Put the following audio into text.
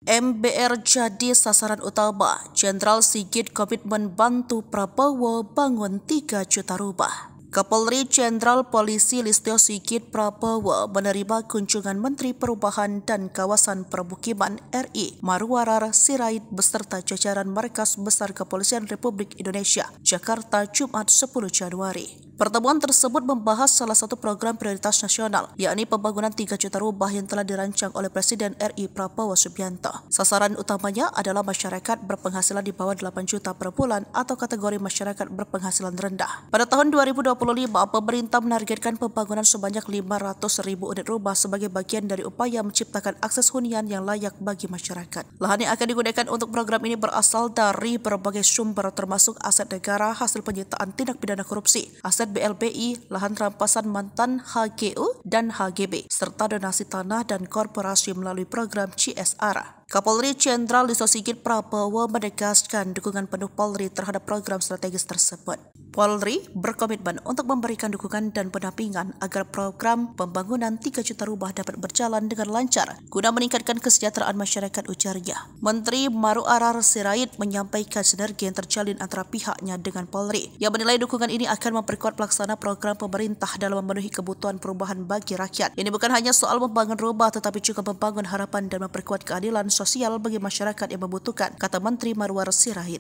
MBR jadi sasaran utama. Jenderal Sigit komitmen bantu Prabowo bangun 3 juta rumah. Kapolri Jenderal Polisi Listio Sigit Prabowo menerima kunjungan Menteri Perubahan dan Kawasan Permukiman RI Marwarar Sirait beserta jajaran Markas Besar Kepolisian Republik Indonesia, Jakarta, Jumat 10 Januari. Pertemuan tersebut membahas salah satu program prioritas nasional, yakni pembangunan 3 juta rumah yang telah dirancang oleh Presiden RI Prabowo Subianto. Sasaran utamanya adalah masyarakat berpenghasilan di bawah 8 juta per bulan atau kategori masyarakat berpenghasilan rendah. Pada tahun 2025, pemerintah menargetkan pembangunan sebanyak 500.000 unit rumah sebagai bagian dari upaya menciptakan akses hunian yang layak bagi masyarakat. Lahan yang akan digunakan untuk program ini berasal dari berbagai sumber termasuk aset negara hasil penyitaan tindak pidana korupsi, aset BLPI, lahan rampasan mantan HGU dan HGB, serta donasi tanah dan korporasi melalui program CSR. Kapolri Jenderal Listio Sigit Prabowo menegaskan dukungan penuh Polri terhadap program strategis tersebut. Polri berkomitmen untuk memberikan dukungan dan pendampingan agar program pembangunan 3 juta rumah dapat berjalan dengan lancar guna meningkatkan kesejahteraan masyarakat, ujarnya. Menteri Marwarar Sirait menyampaikan sinergi yang terjalin antara pihaknya dengan Polri, yang menilai dukungan ini akan memperkuat pelaksana program pemerintah dalam memenuhi kebutuhan perubahan bagi rakyat. Ini bukan hanya soal membangun rumah tetapi juga membangun harapan dan memperkuat keadilan sosial bagi masyarakat yang membutuhkan, kata Menteri Marwarar Sirait.